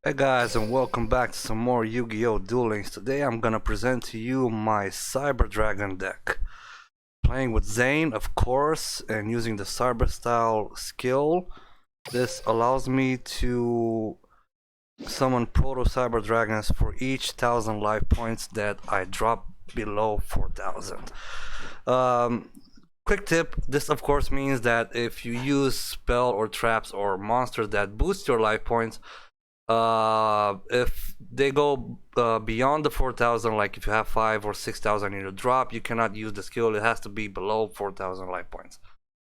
Hey guys, and welcome back to some more Yu-Gi-Oh! Duel Links. Today I'm gonna present to you my Cyber Dragon deck. Playing with Zane, of course, and using the Cyber Style skill. This allows me to summon Proto Cyber Dragons for each 1000 life points that I drop below 4000. Um, Quick tip, this of course means that if you use spell or traps or monsters that boost your life points, if they go beyond the 4000, like if you have 5 or 6000 in your drop, you cannot use the skill. It has to be below 4000 life points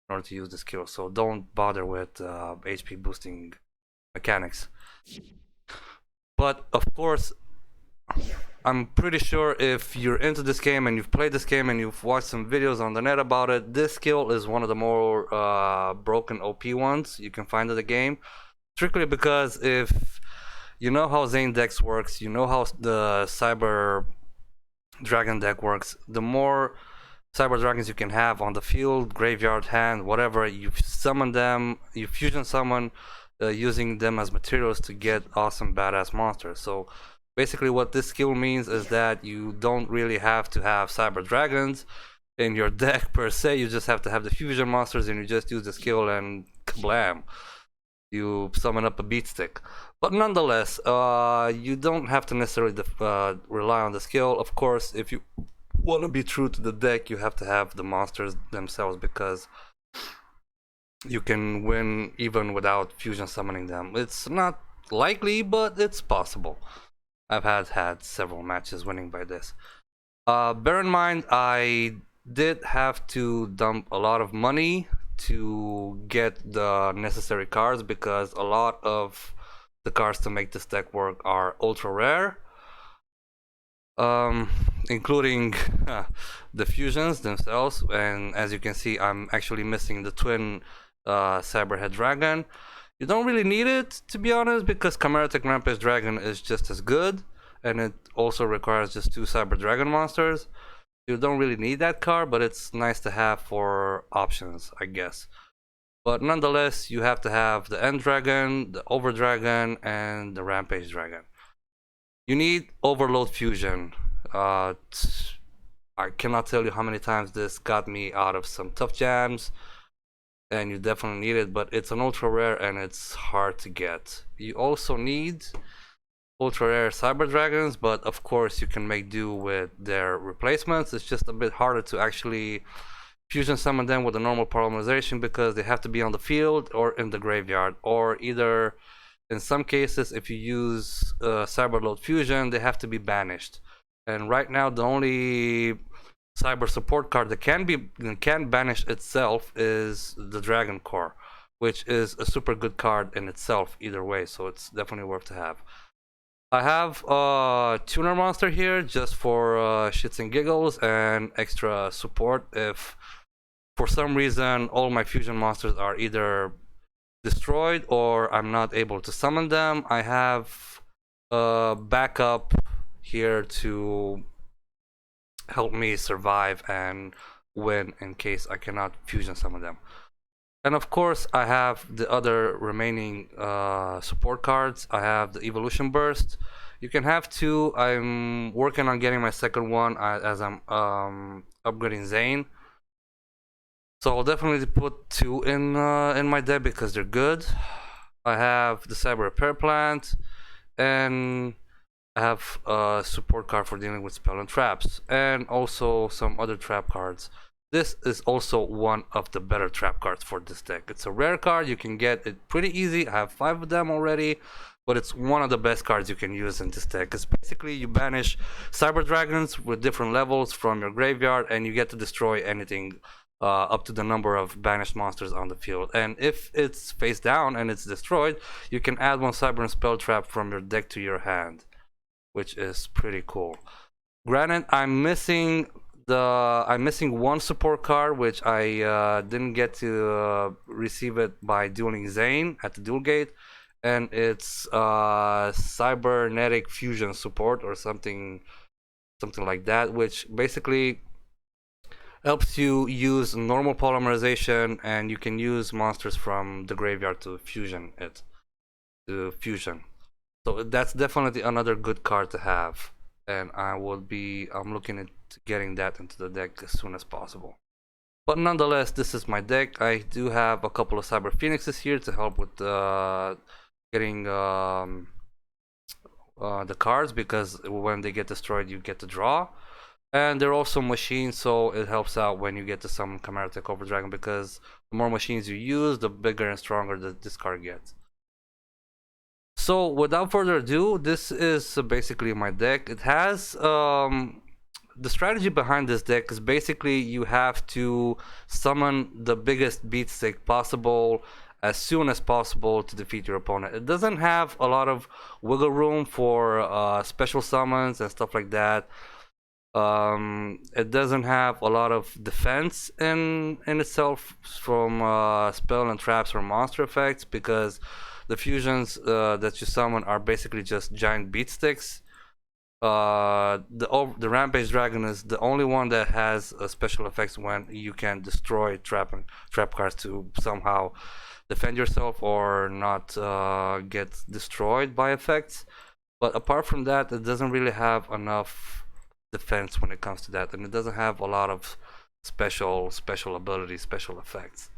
in order to use the skill, so don't bother with HP boosting mechanics. But of course, I'm pretty sure if you're into this game and you've played this game and you've watched some videos on the net about it, this skill is one of the more broken OP ones you can find in the game, strictly because if you know how Zane decks works, you know how the Cyber Dragon deck works, the more Cyber Dragons you can have on the field, graveyard, hand, whatever, you summon them, you fusion summon using them as materials to get awesome badass monsters. So basically what this skill means is that you don't really have to have Cyber Dragons in your deck per se, you just have to have the fusion monsters and you just use the skill and kablam, you summon up a beat stick. But nonetheless, you don't have to necessarily rely on the skill. Of course, if you want to be true to the deck, you have to have the monsters themselves, because you can win even without fusion summoning them. It's not likely, but it's possible. I've had several matches winning by this. Bear in mind, I did have to dump a lot of money to get the necessary cards, because a lot of the cards to make this deck work are ultra rare, including the fusions themselves. And as you can see, I'm actually missing the twin Cyberhead Dragon. You don't really need it, to be honest, because Chimeritic Rampage Dragon is just as good, and it also requires just 2 Cyber Dragon monsters. You don't really need that card, but it's nice to have for options, I guess. But nonetheless, you have to have the End Dragon, the Over Dragon, and the Rampage Dragon. You need Overload Fusion. I cannot tell you how many times this got me out of some tough jams, and you definitely need it, but it's an ultra rare and it's hard to get. You also need ultra rare Cyber Dragons, but of course you can make do with their replacements. It's just a bit harder to actually fusion summon them with a normal polymerization, because they have to be on the field or in the graveyard, or either, in some cases, if you use Cyberload Fusion, they have to be banished. And right now the only cyber support card that can banish itself is the Dragon Core, which is a super good card in itself either way, so it's definitely worth to have. I have a tuner monster here just for shits and giggles and extra support if for some reason all my fusion monsters are either destroyed or I'm not able to summon them. I have a backup here to help me survive and win in case I cannot fusion summon them. And of course, I have the other remaining support cards. I have the Evolution Burst. You can have 2. I'm working on getting my second one as I'm upgrading Zane. So I'll definitely put 2 in my deck because they're good. I have the Cyber Repair Plant, and I have a support card for dealing with spell and traps, and also some other trap cards. This is also one of the better trap cards for this deck. It's a rare card, you can get it pretty easy. I have 5 of them already, but it's one of the best cards you can use in this deck. It's basically you banish Cyber Dragons with different levels from your graveyard, and you get to destroy anything up to the number of banished monsters on the field. And if it's face down and it's destroyed, you can add 1 Cyber and Spell Trap from your deck to your hand, which is pretty cool. Granted, I'm missing 1 support card, which I didn't get to receive it by dueling Zane at the duel gate, and it's cybernetic fusion support or something like that, which basically helps you use normal polymerization, and you can use monsters from the graveyard to fusion it to fusion. So that's definitely another good card to have, and I'm looking at getting that into the deck as soon as possible. But nonetheless, this is my deck. I do have a couple of Cyber Phoenixes here to help with getting the cards, because when they get destroyed, you get to draw. And they're also machines, so it helps out when you get to summon Chimera Takeover Dragon, because the more machines you use, the bigger and stronger this card gets. So without further ado, this is basically my deck. It has the strategy behind this deck is basically you have to summon the biggest beat stick possible as soon as possible to defeat your opponent. It doesn't have a lot of wiggle room for special summons and stuff like that. It doesn't have a lot of defense in itself from spell and traps or monster effects, because the fusions that you summon are basically just giant beat sticks. The Rampage Dragon is the only one that has special effects when you can destroy trap cards to somehow defend yourself or not get destroyed by effects. But apart from that, it doesn't really have enough defense when it comes to that, and it doesn't have a lot of special abilities, special effects.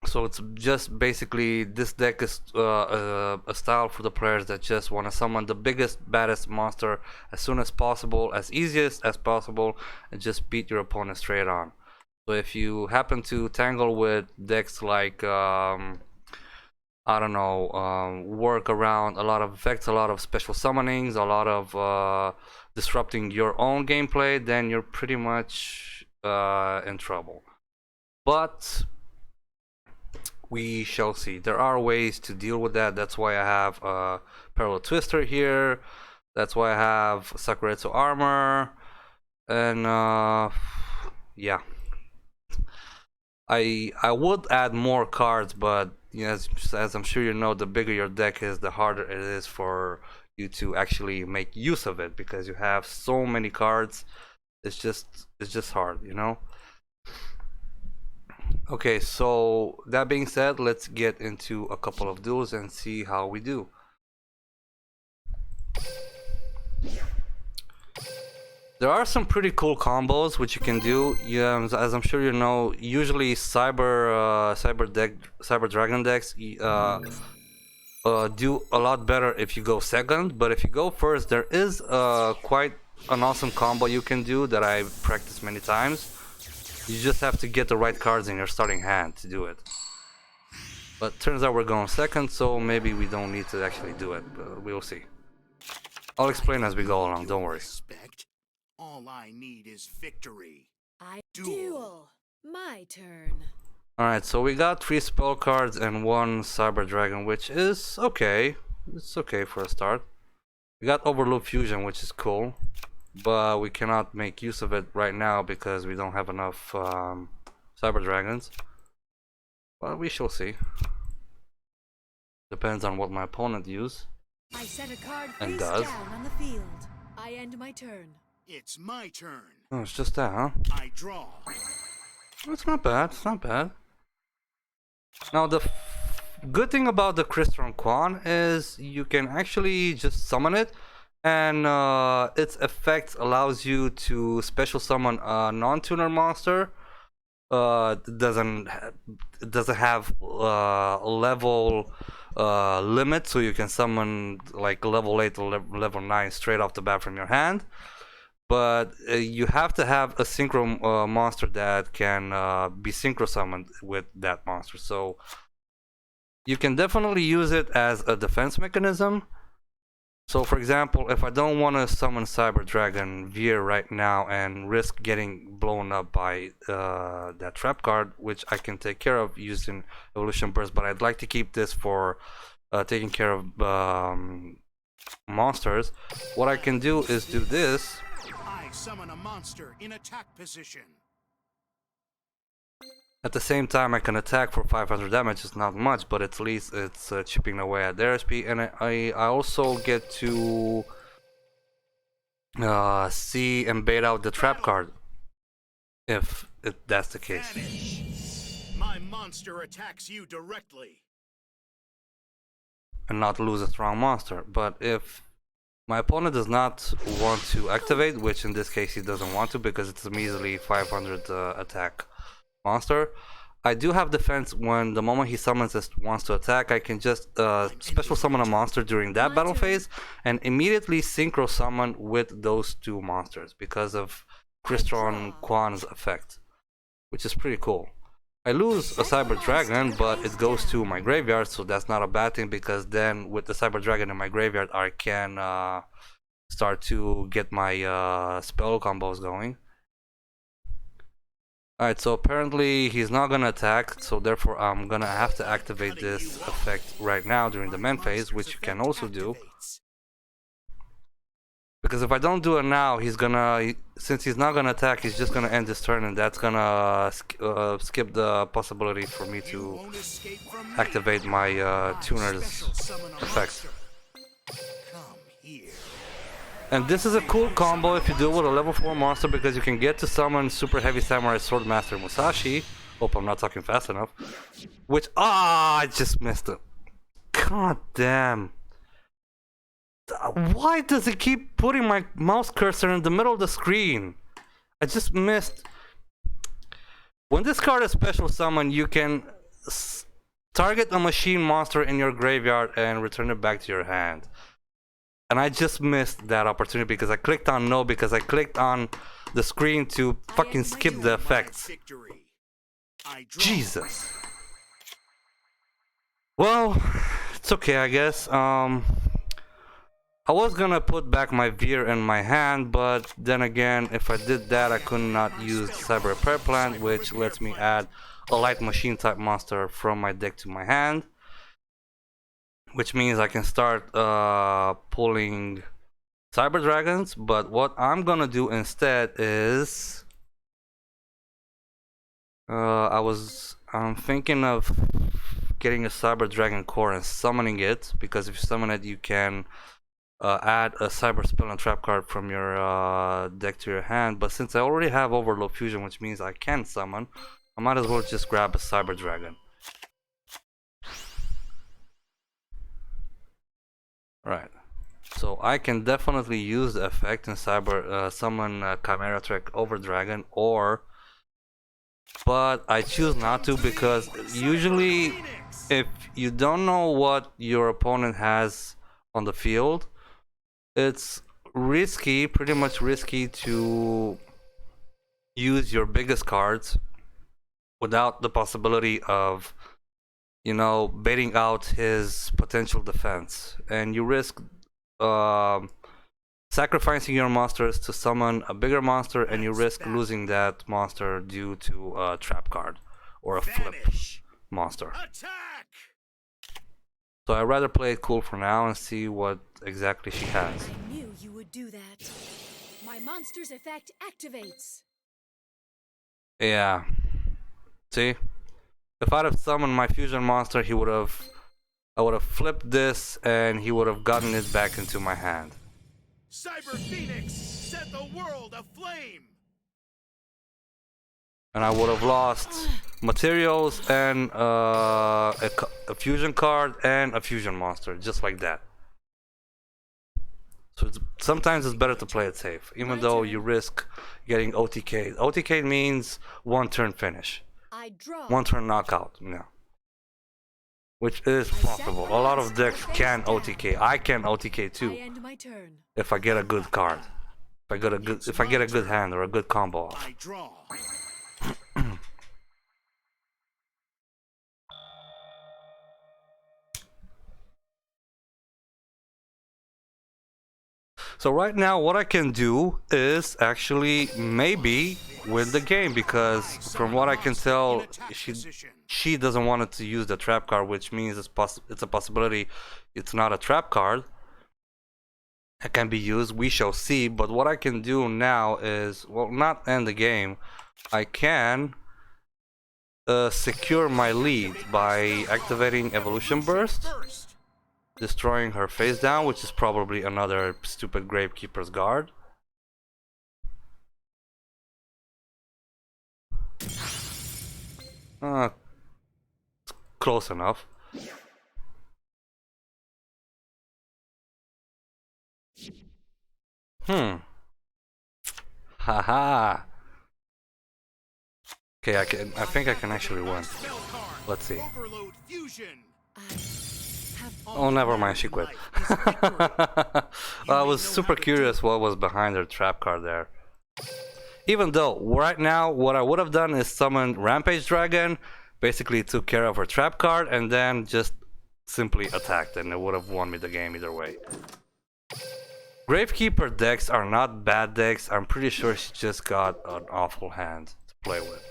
So it's just basically, this deck is a style for the players that just want to summon the biggest, baddest monster as soon as possible, as easiest as possible, and just beat your opponent straight on. So if you happen to tangle with decks like I don't know, work around a lot of effects, a lot of special summonings, a lot of disrupting your own gameplay, then you're pretty much in trouble. But we shall see. There are ways to deal with that. That's why I have Parallel Twister here. That's why I have Sakuretsu Armor. And yeah. I would add more cards, but you know, as I'm sure you know, the bigger your deck is, the harder it is for you to actually make use of it, because you have so many cards. It's just hard, you know. Okay, so that being said, let's get into a couple of duels and see how we do. There are some pretty cool combos which you can do. Yeah, as I'm sure you know, usually Cyber Dragon decks do a lot better if you go second, but if you go first, there is quite an awesome combo you can do that I practiced many times. You just have to get the right cards in your starting hand to do it. But turns out we're going second, so maybe we don't need to actually do it, but we'll see. I'll explain as we go along, don't worry. All I need is victory. Duel. My turn. Alright, so we got 3 spell cards and 1 Cyber Dragon, which is okay. It's okay for a start. We got Overload Fusion, which is cool, but we cannot make use of it right now because we don't have enough Cyber Dragons. But we shall see. Depends on what my opponent uses. I set a card And face does. down on the field. I end my turn. It's my turn. Oh, it's just that, huh? I draw. It's not bad, it's not bad. Now the good thing about the Crystron Quan is you can actually just summon it, and its effect allows you to special summon a non-tuner monster. It doesn't have a level limit, so you can summon like level 8 or level 9 straight off the bat from your hand. But you have to have a synchro monster that can be synchro summoned with that monster. So you can definitely use it as a defense mechanism. So for example, if I don't want to summon Cyber Dragon Veer right now and risk getting blown up by that trap card, which I can take care of using Evolution Burst, but I'd like to keep this for taking care of monsters, what I can do is do this. I summon a monster in attack position. At the same time, I can attack for 500 damage. It's not much, but at least it's chipping away at their SP. And I also get to see and bait out the trap card, if that's the case. Vanish. My monster attacks you directly. and not lose a strong monster. But if my opponent does not want to activate, which in this case he doesn't want to because it's a measly 500 attack monster, I do have defense. When the moment he summons this wants to attack, I can just special summon a monster during that battle phase and immediately synchro summon with those two monsters because of Crystron Quan's effect, which is pretty cool. I lose a Cyber Dragon, but it goes to my graveyard, so that's not a bad thing because then with the Cyber Dragon in my graveyard, I can start to get my spell combos going. Alright, so apparently he's not gonna attack, so therefore I'm gonna have to activate this effect right now during the main phase, which you can also do. Because if I don't do it now, he's gonna, since he's not gonna attack, he's just gonna end this turn, and that's gonna skip the possibility for me to activate my tuner's effect. And this is a cool combo if you do it with a level 4 monster because you can get to summon Super Heavy Samurai Swordmaster Musashi. Hope I'm not talking fast enough. Which, I just missed it. God damn. Why does it keep putting my mouse cursor in the middle of the screen? I just missed. When this card is special summon, you can target a machine monster in your graveyard and return it back to your hand. And I just missed that opportunity because I clicked on no, because I clicked on the screen to fucking skip the effects. Jesus. Well, it's okay, I guess. I was gonna put back my Veer in my hand, but then again, if I did that, I could not use Cyber Repair Plant, which lets me add a light machine type monster from my deck to my hand. Which means I can start pulling Cyber Dragons, but what I'm gonna do instead is I'm thinking of getting a Cyber Dragon core and summoning it, because if you summon it, you can add a Cyber Spell and Trap card from your deck to your hand. But since I already have Overload Fusion, which means I can summon, I might as well just grab a Cyber Dragon. Right, so I can definitely use the effect in Cyber summon Chimera Trek over Dragon, but I choose not to because usually if you don't know what your opponent has on the field, it's risky, pretty much risky to use your biggest cards without the possibility of, you know, baiting out his potential defense, and you risk sacrificing your monsters to summon a bigger monster, and you risk losing that monster due to a trap card or a flip monster. So I'd rather play it cool for now and see what exactly she has. I knew you would do that. My monster's effect activates. Yeah. See? If I'd have summoned my fusion monster, I would have flipped this and he would have gotten it back into my hand. Cyber Phoenix set the world aflame. And I would have lost materials and a fusion card and a fusion monster, just like that. So sometimes it's better to play it safe, even though you risk getting OTK. OTK means one turn finish. One turn knockout, yeah. Which is possible. A lot of decks can OTK. I can OTK too. If I get a good card. If I get a good hand or a good combo off. So right now what I can do is actually maybe win the game, because from what I can tell she doesn't want it to use the trap card, which means it's a possibility it's not a trap card. It can be used, we shall see. But what I can do now is, well, not end the game. I can secure my lead by activating Evolution Burst, destroying her face down, which is probably another stupid Gravekeeper's Guard. Close enough. Haha. Okay, I think I can actually win. Let's see. Overload fusion. I have Oh, never mind, she quit. I was super curious what was behind her trap card there. Even though, right now, what I would have done is summoned Rampage Dragon, basically took care of her trap card, and then just simply attacked, and it would have won me the game either way. Gravekeeper decks are not bad decks. I'm pretty sure she just got an awful hand to play with.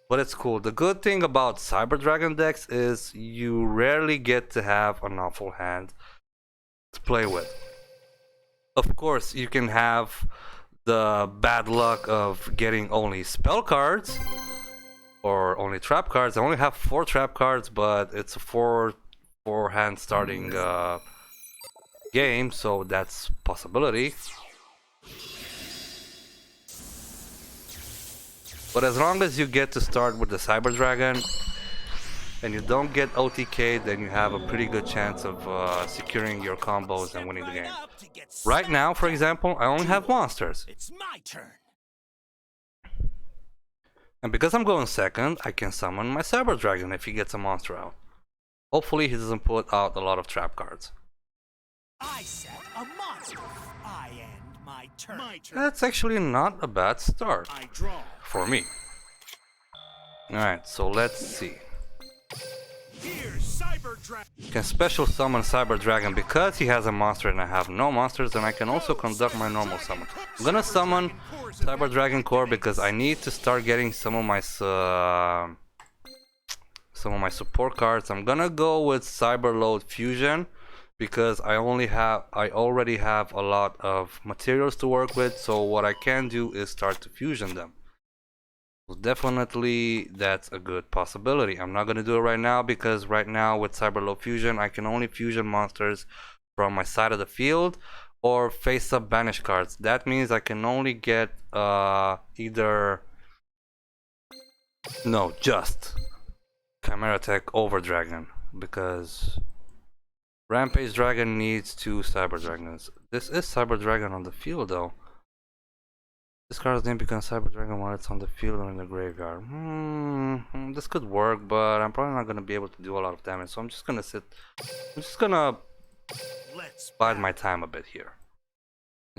But it's cool. The good thing about Cyber Dragon decks is you rarely get to have an awful hand to play with. Of course, you can have the bad luck of getting only spell cards or only trap cards. I only have 4 trap cards, but it's a 4 hand starting game, so that's possibility. But as long as you get to start with the Cyber Dragon and you don't get OTK, then you have a pretty good chance of securing your combos and winning the game. Right now, for example, I only have monsters. It's my turn. And because I'm going second, I can summon my Cyber Dragon if he gets a monster out. Hopefully he doesn't put out a lot of trap cards. I set a monster. I end my turn. That's actually not a bad start I draw. for me. Alright, so let's see. Here's Cyber Dragon. Can special summon Cyber Dragon because he has a monster and I have no monsters, and I can also conduct my normal summon. I'm gonna summon Cyber Dragon Core because I need to start getting some of my support cards. I'm gonna go with Cyber Load Fusion because I already have a lot of materials to work with, so what I can do is start to fusion them. So definitely that's a good possibility. I'm not going to do it right now because right now with Cyber Low Fusion I can only fusion monsters from my side of the field or face up banish cards. That means I can only get just Chimera Tech over Dragon, because Rampage Dragon needs 2 Cyber Dragons. This is Cyber Dragon on the field though. This card's name becomes Cyber Dragon while it's on the field or in the graveyard. This could work, but I'm probably not going to be able to do a lot of damage, so I'm just going to sit. I'm just going to bide my time a bit here.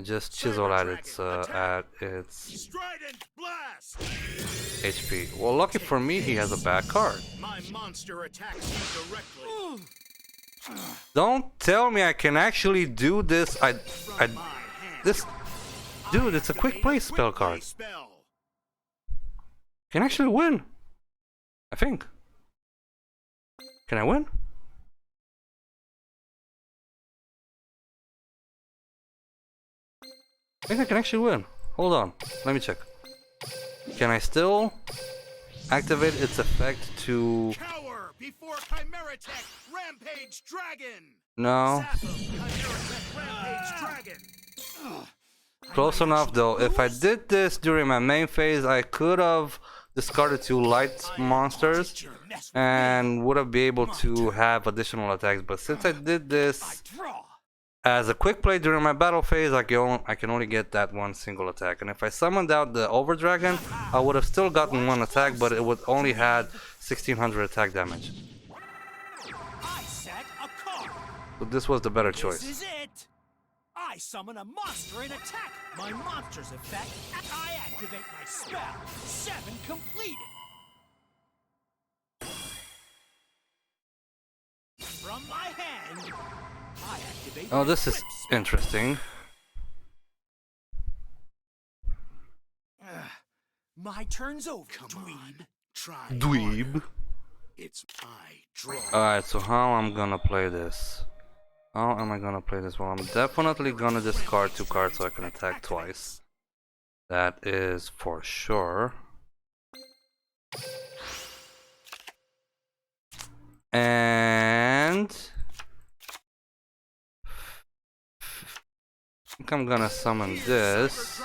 Just chisel at its Strident Blast. HP. Well, lucky for me, he has a bad card. My monster attacks you directly. Don't tell me I can actually do this. Dude, it's a quick play spell card. Can actually win. I think. Can I win? I think I can actually win. Hold on. Let me check. Can I still activate its effect to... Cower before Chimera Tech Rampage Dragon. No. Rampage Dragon. Close enough though. If I did this during my main phase, I could have discarded 2 light monsters and would have been able to have additional attacks. But since I did this as a quick play during my battle phase, I can only get that 1 single attack. And if I summoned out the Over Dragon, I would have still gotten 1 attack, but it would only had 1600 attack damage. So this was the better choice. This is it. I summon a monster and attack. My monster's effect. I activate my spell. 7 completed. From my hand, I activate. Oh, this is interesting. My turn's over. Dweeb. Try. Dweeb. It's I draw. Alright, so how I'm gonna play this? How am I gonna play this? Well, I'm definitely gonna discard 2 cards so I can attack twice. That is for sure. And I think I'm gonna summon this.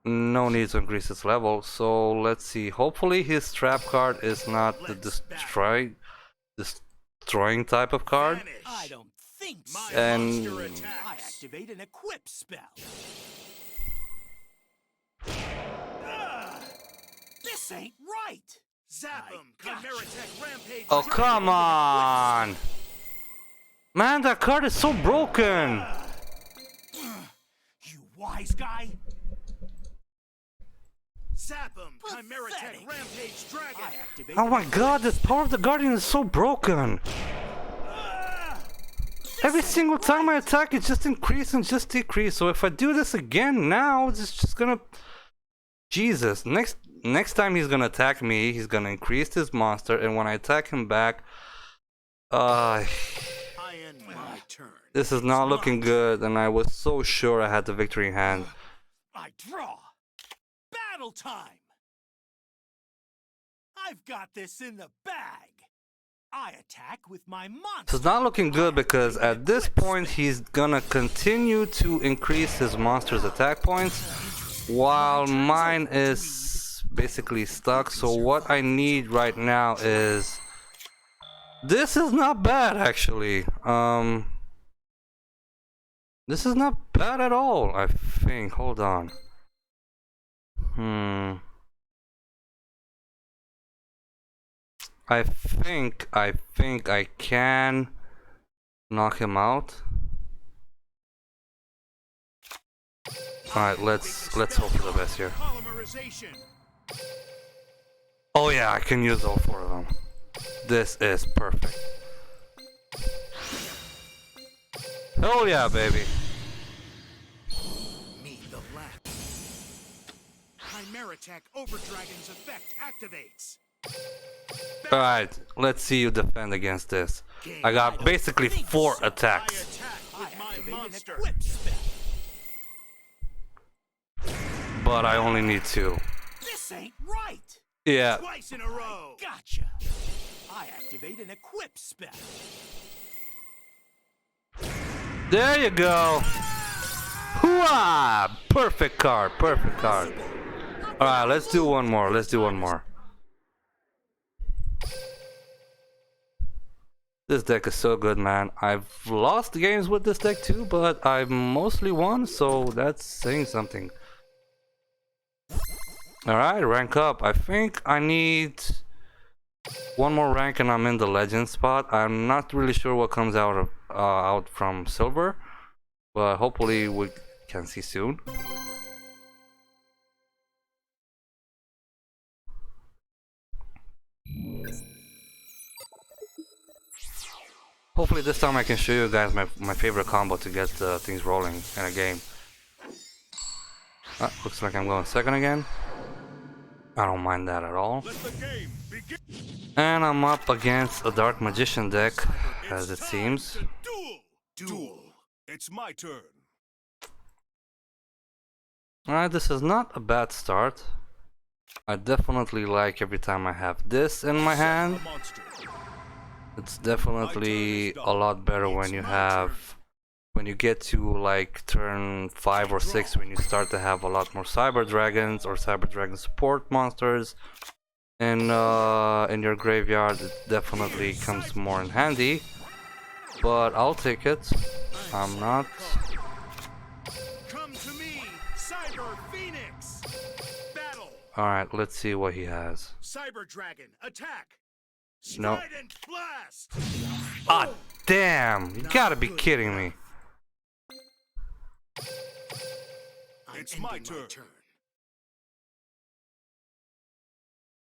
No need to increase its level, so let's see. Hopefully his trap card is not the destroying type of card. I don't thinks. And I activate an equip spell. This ain't right. Zap him. Chimera Tech Rampage. oh, come on, man, that card is so broken. You wise guy. Zap him. Chimera Tech Rampage Dragon. I activate Oh my god, this power of the Guardian is so broken. Every single time I attack, it just increases and just decreases. So if I do this again now, it's just gonna... Jesus. Next time he's gonna attack me, he's gonna increase his monster, and when I attack him back... I end my turn. This is not looking good, and I was so sure I had the victory in hand. I draw. Battle time. I've got this in the bag. I attack with my monster. It's not looking good because at this point he's gonna continue to increase his monster's attack points while mine is basically stuck. So what I need right now is... This is not bad actually. This is not bad at all, I think. Hold on. I think I can knock him out. Alright, let's hope for the best here. Oh yeah, I can use all four of them. This is perfect. Oh yeah, baby. Meet the left. Chimera Tech Overdragon's effect activates. Alright, let's see you defend against this. I got basically 4 attacks. But I only need 2. This ain't right. Yeah. Twice in a row. Gotcha. I activate an equip spell. There you go. Hooah! Perfect card, perfect card. Alright, let's do one more. Let's do one more. This deck is so good, man. I've lost games with this deck too, but I've mostly won, so that's saying something. Alright, rank up. I think I need one more rank and I'm in the legend spot. I'm not really sure what comes out from silver, but hopefully we can see soon. Hopefully this time I can show you guys my favorite combo to get things rolling in a game. Looks like I'm going second again. I don't mind that at all. And I'm up against a Dark Magician deck, as it seems. Duel. It's my turn. Alright, this is not a bad start. I definitely like every time I have this in my hand. It's definitely a lot better when you get to like turn 5 or 6, when you start to have a lot more Cyber Dragons or Cyber Dragon support monsters in your graveyard. It definitely comes more in handy, but I'll take it. I'm not. Come to me, Cyber Phoenix. Battle. All right, let's see what he has. Cyber Dragon, attack. No. Strident blast. Ah, damn! You gotta be kidding me. It's my turn.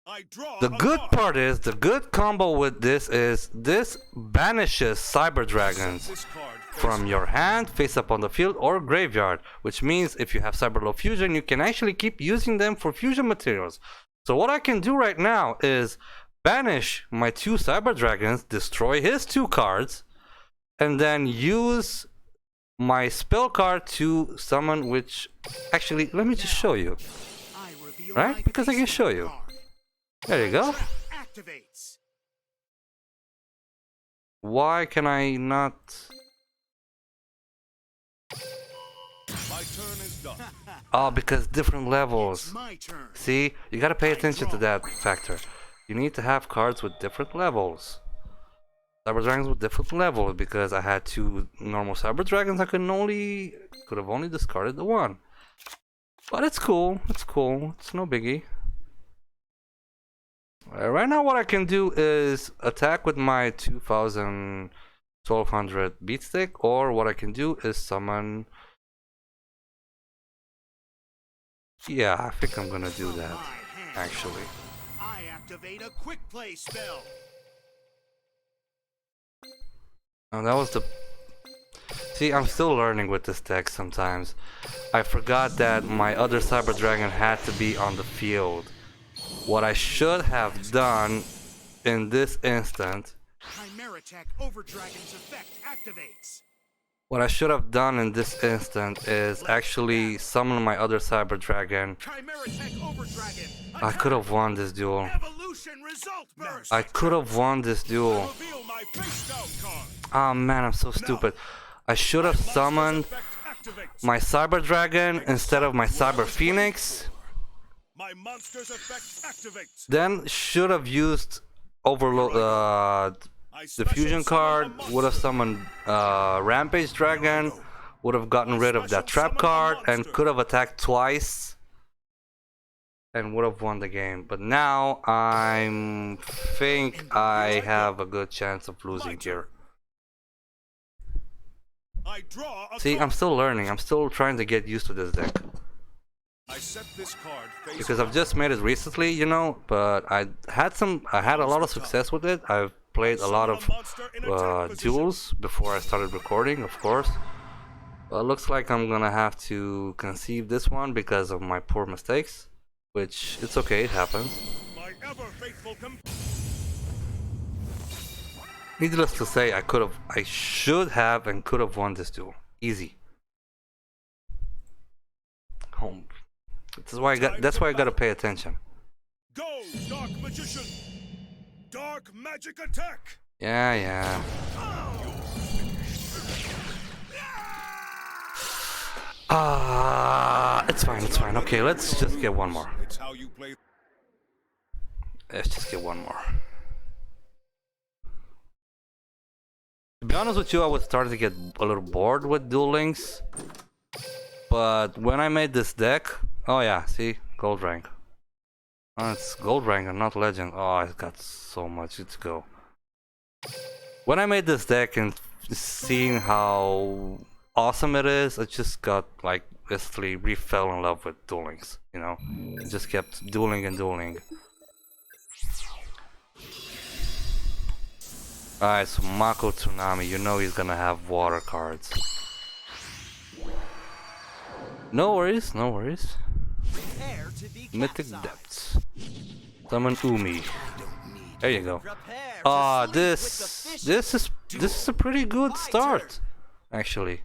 I draw. The good part is, the good combo with this is, this banishes Cyber Dragons from your hand, face up on the field, or graveyard. Which means if you have Cyber Low Fusion, you can actually keep using them for fusion materials. So what I can do right now is banish my 2 Cyber Dragons, destroy his 2 cards, and then use my spell card to summon, which... Actually, let me just show you. Right? Because I can show you. There you go. Why can I not... My turn is done. Oh, because different levels. See? You gotta pay attention to that factor. You need to have cards with different levels. Cyber Dragons with different levels because I had two normal Cyber Dragons. I could have only discarded the one. But it's cool. It's cool. It's no biggie. Right now, what I can do is attack with my 2000 1200 beat stick, or what I can do is summon. Yeah, I think I'm gonna do that. Actually. I activate a quick play spell. And that was the. See, I'm still learning with this deck sometimes. I forgot that my other Cyber Dragon had to be on the field. What I should have done in this instant. Chimerattack Over Dragon's effect activates. What I should have done in this instant is actually summon my other Cyber Dragon. Chimerattack Over Dragon. I could have won this duel. Evolution result burst. I could have won this duel. Reveal my face down card. Oh man, I'm so stupid. I should have summoned my Cyber Dragon instead of my Cyber Phoenix. My monster's effect activates. Then should have used Overload, the fusion card, would have summoned Rampage Dragon, would have gotten rid of that trap card, and could have attacked twice and would have won the game. But now I think I have a good chance of losing here. See, I'm still learning. I'm still trying to get used to this deck. I set this card Because I've just made it recently, you know, but I had a lot of success with it. I've played a lot of duels before I started recording, of course. But it looks like I'm gonna have to concede this one because of my poor mistakes, which it's okay, it happens. Needless to say, I should have and could have won this duel. Easy. Home. That's why I gotta pay attention. Go, Dark Magician! Dark Magic Attack! Yeah. It's fine. Okay, let's just get one more. Let's just get one more. To be honest with you, I was starting to get a little bored with Duel Links. But when I made this deck, oh yeah, see, gold rank. Oh, it's gold rank and not legend. Oh, I've got so much to go. When I made this deck and seeing how awesome it is, I just got like basically fell in love with Duel Links. You know, I just kept dueling and dueling. Alright, so Mako Tsunami, you know he's gonna have water cards. No worries. Mythic Depths. Summon Umi. There you go. This is a pretty good start. Actually,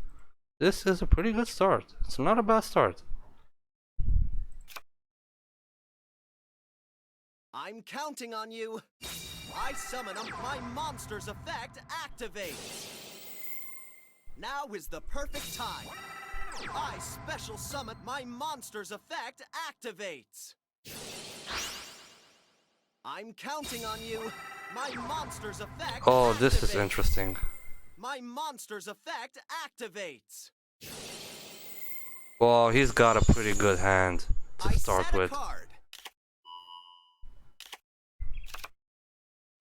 this is a pretty good start. It's not a bad start. I'm counting on you. I summon him. My monster's effect activates. Now is the perfect time. I special summon. My monster's effect activates. I'm counting on you. My monster's effect. Oh, this activates. is interesting. My monster's effect activates. Well, he's got a pretty good hand to start with.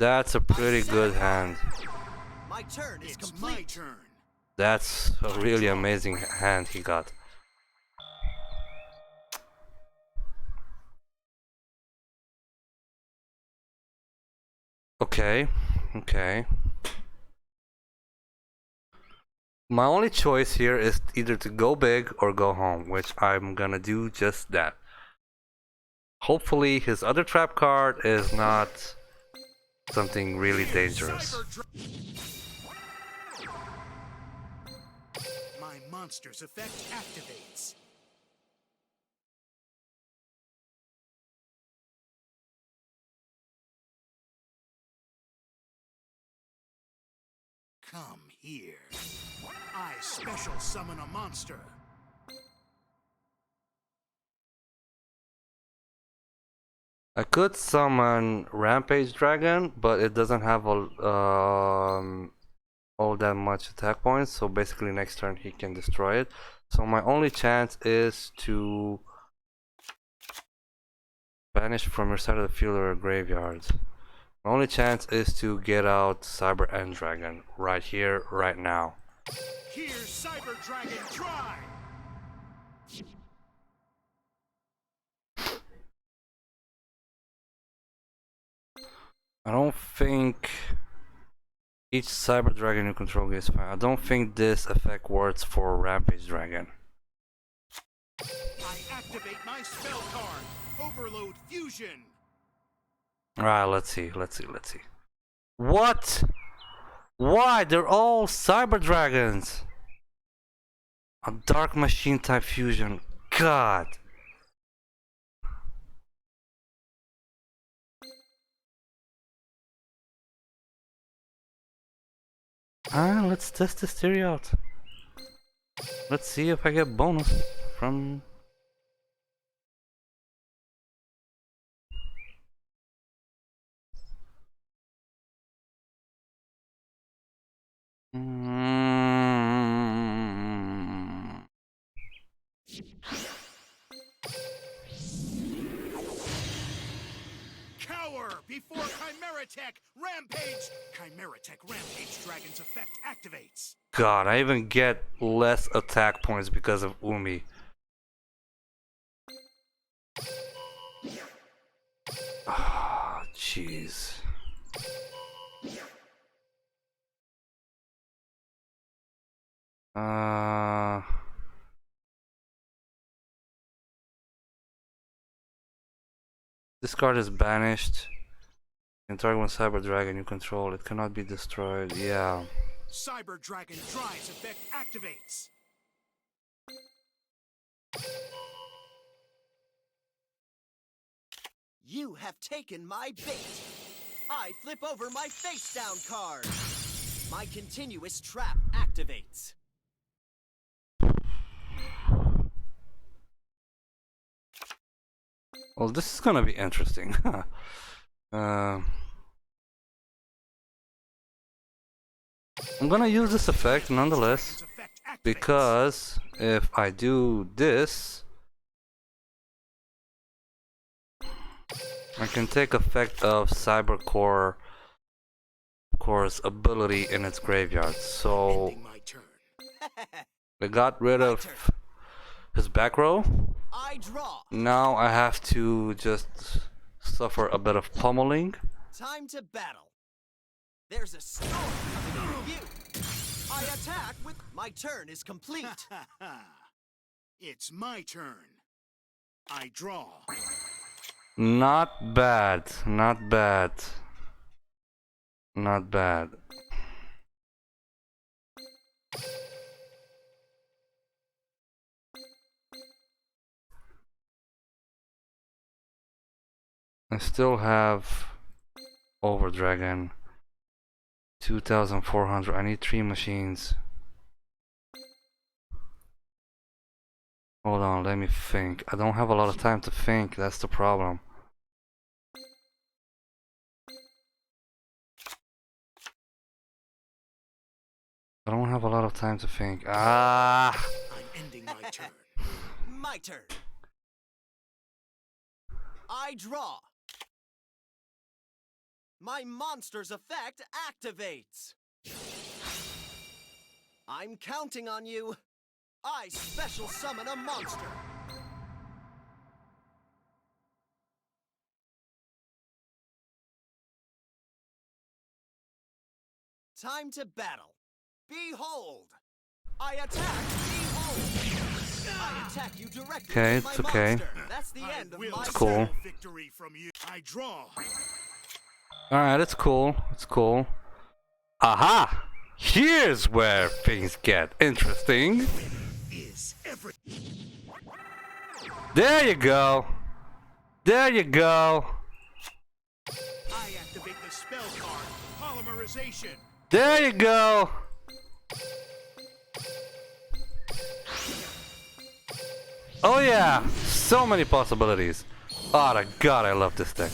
That's a pretty good hand. My turn is complete. My turn. That's a really amazing hand he got. Okay. My only choice here is either to go big or go home, which I'm gonna do just that. Hopefully his other trap card is not something really dangerous. My monster's effect activates. Come here. I special summon a monster. I could summon Rampage Dragon, but it doesn't have a control that much attack points, so basically next turn he can destroy it. So my only chance is to banish from your side of the field or graveyard. My only chance is to get out Cyber End Dragon right here, right now. Here's Cyber Dragon Try! I don't think each Cyber Dragon you control gets fine. I don't think this effect works for Rampage Dragon. I activate my spell card, Overload Fusion. Alright, let's see. What? Why? They're all Cyber Dragons! A Dark Machine type fusion. God! Let's test this theory out. Let's see if I get bonus from... Cower before Chimeratech Rampage! Chimeratech Rampage Dragon's effect activates. God, I even get less attack points because of Umi. Ah, jeez. This card is banished. You can target one Cyber Dragon you control. It cannot be destroyed. Yeah. Cyber Dragon Try's effect activates. You have taken my bait. I flip over my face down card. My continuous trap activates. Well, this is gonna be interesting. I'm gonna use this effect nonetheless, because if I do this, I can take effect of Cyber Core's ability in its graveyard. So Ending my turn. I got rid of his back row. I draw. Now I have to just suffer a bit of pummeling. Time to battle. There's a storm coming over you. I attack with my turn is complete. It's my turn. I draw. Not bad, not bad. Not bad. I still have Over Dragon 2,400. I need 3 machines. Hold on, let me think. I don't have a lot of time to think, that's the problem. I don't have a lot of time to think. I'm ending my turn. My turn. I draw. My monster's effect activates. I'm counting on you. I special summon a monster. Time to battle. Behold! I attack! Behold! I attack you directly Okay, with it's my okay. monster. That's the end of my It's cool. Victory from you. I draw. Alright, it's cool. It's cool. Aha! Here's where things get interesting. Is every There you go. There you go. I activate the spell card, Polymerization. There you go. Oh yeah, so many possibilities. Oh my god, I love this deck.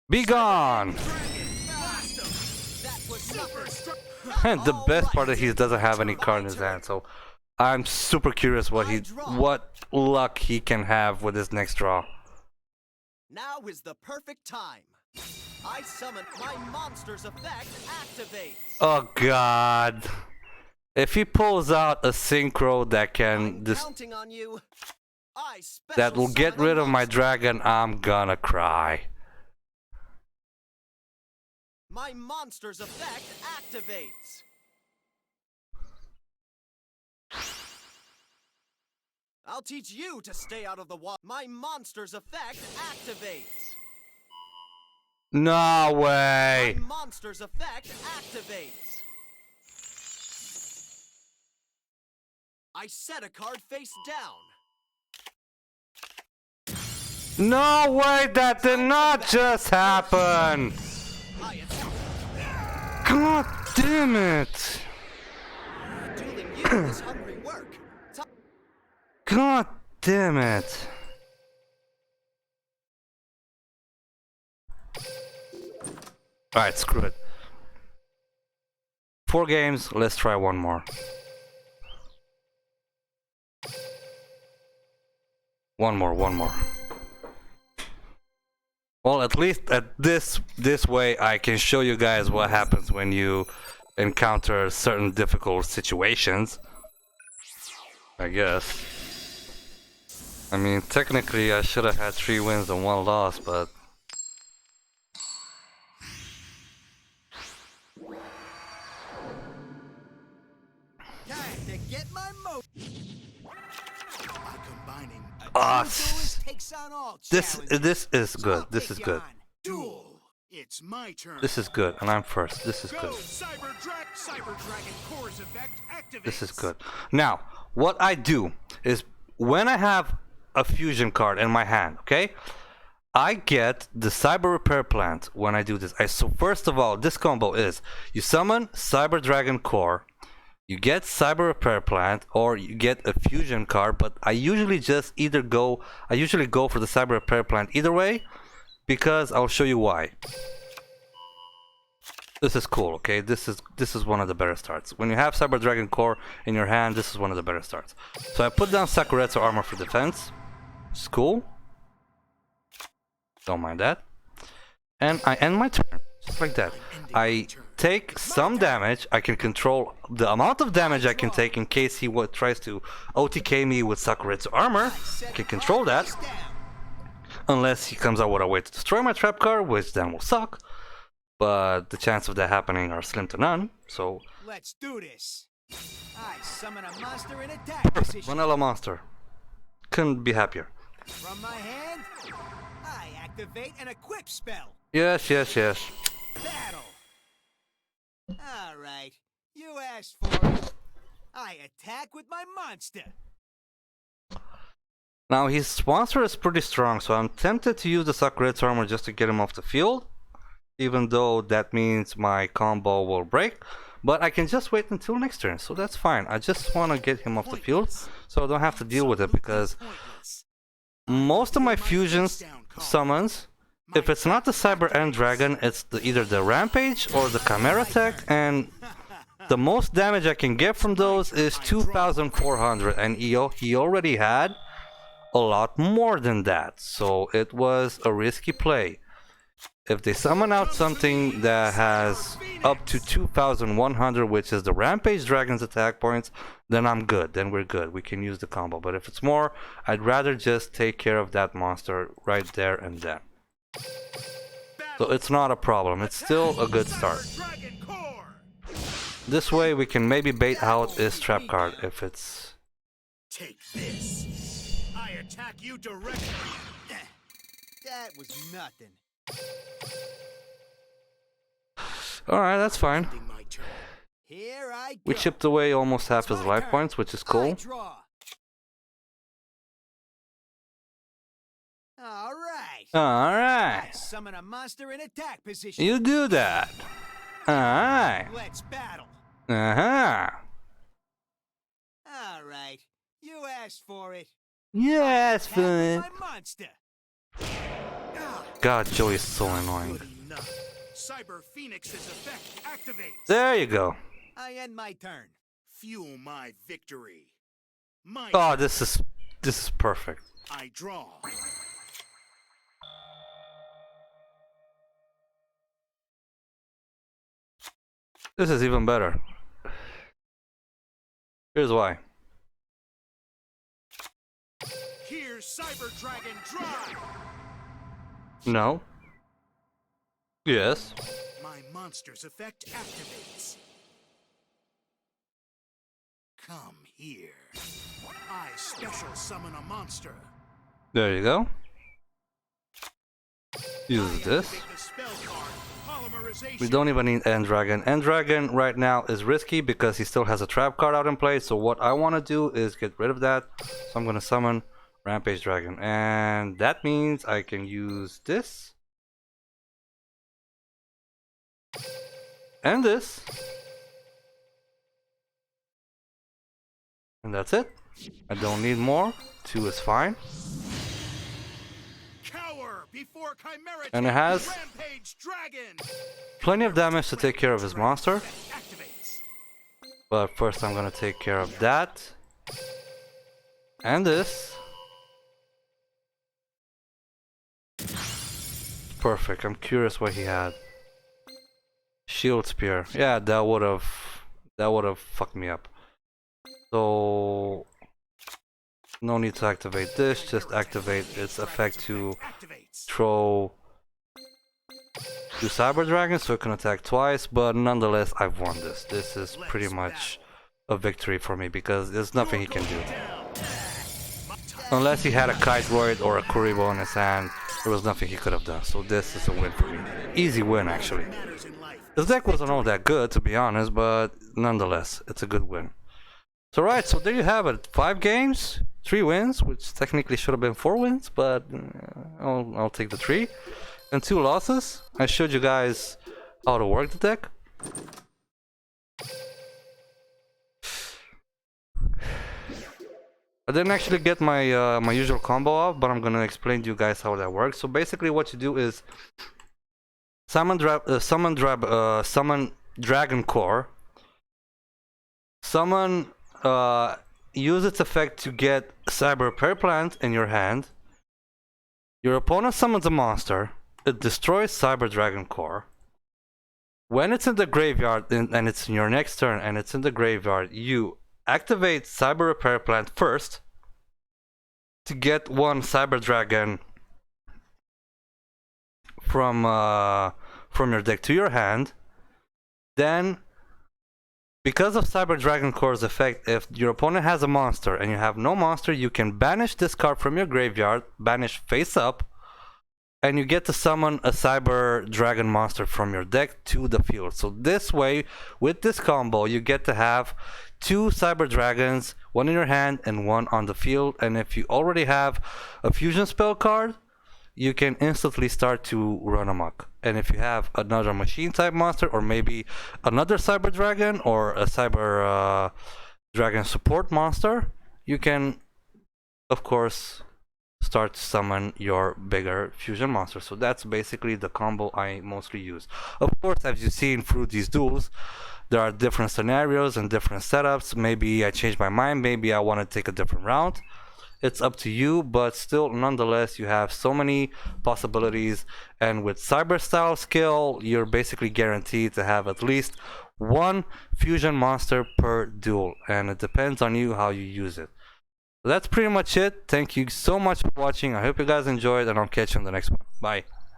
Be gone! That was nothing. And the best part is he doesn't have any card in his hand, so I'm super curious what luck he can have with his next draw. Now is the perfect time. I summon my monster's effect activates. Oh god. If he pulls out a synchro that can Counting on you. that will get rid of my monster. dragon, I'm gonna cry. My monster's effect activates. I'll teach you to stay out of the water. My monster's effect activates. No way. My monster's effect activates. I set a card face down. No way, that did not just happen. I attack. God damn it. Dueling you is hungry work. God damn it. Alright, screw it. 4 games, let's try one more. One more. Well, at least at this way I can show you guys what happens when you encounter certain difficult situations. I guess. I mean, technically I should have had 3 wins and 1 loss, but Time to get my By combining takes on all this is good. This is good. Duel. It's my turn. This is good, and I'm first. This is Go, good. Cyber Dragon Core's effect activates. This is good. Now, what I do is when I have a fusion card in my hand, okay? I get the Cyber Repair Plant when I do this. So first of all, this combo is you summon Cyber Dragon Core, you get Cyber Repair Plant, or you get a fusion card, but I usually go for the Cyber Repair Plant either way, because I'll show you why. This is cool, okay? This is one of the better starts. When you have Cyber Dragon Core in your hand, this is one of the better starts. So I put down Sakuretsu Armor for defense. It's cool. Don't mind that. And I end my turn, just like that. I take some damage. I can control the amount of damage I can take in case he tries to OTK me with Sakuretsu Armor. I can control that. Unless he comes out with a way to destroy my trap card, which then will suck. But the chance of that happening are slim to none, so... Let's do this. I summon a monster in attack position. Vanilla monster. Couldn't be happier. From my hand, I activate an equip spell. Yes. Battle. All right, you asked for it. I attack with my monster. Now his monster is pretty strong, so I'm tempted to use the Sakuretsu Armor just to get him off the field. Even though that means my combo will break. But I can just wait until next turn, so that's fine. I just want to get him off the field, so I don't have to deal with it, because most of my fusions summons, if it's not the Cyber End Dragon, it's either the Rampage or the Chimera Tech, and the most damage I can get from those is 2,400, and he already had a lot more than that, so it was a risky play. If they summon out something that has up to 2,100, which is the Rampage Dragon's attack points, then I'm good. Then we're good. We can use the combo. But if it's more, I'd rather just take care of that monster right there and then. So it's not a problem. It's still a good start. This way we can maybe bait out his trap card if it's... Take this. I attack you directly. That was nothing. Alright, that's fine. Here I go. We chipped away almost half his life points, which is cool. Alright. Alright. Summon a monster in attack position. You do that. Alright. Let's battle. Uh-huh. Alright. You asked for it. Yes, Attack with fun. my monster. god, Joey is so annoying. Good enough. Cyber Phoenix's effect activates. There you go. I end my turn. Fuel my victory. My Oh, this is perfect. I draw. This is even better. Here's why. Here's Cyber Dragon Drive. No. Yes. My monster's effect activates. Come here. I special summon a monster. There you go. Use this. Activate the spell card, Polymerization. We don't even need End Dragon. End Dragon right now is risky because he still has a trap card out in play. So what I want to do is get rid of that. So I'm going to summon Rampage Dragon. And that means I can use this. And this. And that's it. I don't need more. 2 is fine. Cower before Chimera And it has Rampage Dragon. plenty of damage to take care of his monster. Activates. But first I'm gonna take care of that. And this. Perfect. I'm curious what he had. Shield Spear. Yeah, that would have fucked me up. So no need to activate this, just activate its effect to throw 2 Cyber Dragons so it can attack twice, but nonetheless I've won this. This is pretty much a victory for me because there's nothing he can do. Unless he had a Kite-Roid or a Kuribo in his hand, there was nothing he could have done. So this is a win for me. Easy win actually. This deck wasn't all that good to be honest, but nonetheless, it's a good win. So right, so there you have it. 5 games, 3 wins, which technically should have been 4 wins, but I'll take the 3. And 2 losses. I showed you guys how to work the deck. I didn't actually get my my usual combo off, but I'm gonna explain to you guys how that works. So basically, what you do is summon Dragon Core. Summon. Use its effect to get Cyber Repair Plant in your hand. Your opponent summons a monster. It destroys Cyber Dragon Core. When it's in the graveyard and it's in your next turn and it's in the graveyard, you activate Cyber Repair Plant first to get 1 Cyber Dragon from your deck to your hand. Then because of Cyber Dragon Core's effect, if your opponent has a monster and you have no monster, you can banish this card from your graveyard, banish face up, and you get to summon a Cyber Dragon monster from your deck to the field. So this way, with this combo, you get to have 2 Cyber Dragons, 1 in your hand and 1 on the field. And if you already have a fusion spell card, you can instantly start to run amok. And if you have another machine type monster or maybe another Cyber Dragon or a Cyber Dragon support monster, you can of course start to summon your bigger fusion monster. So that's basically the combo I mostly use. Of course, as you've seen through these duels, there are different scenarios and different setups. Maybe I change my mind, maybe I want to take a different route. It's up to you, but still, nonetheless, you have so many possibilities. And with Cyber Style skill, you're basically guaranteed to have at least 1 fusion monster per duel. And it depends on you how you use it. So that's pretty much it. Thank you so much for watching. I hope you guys enjoyed, and I'll catch you in the next one. Bye.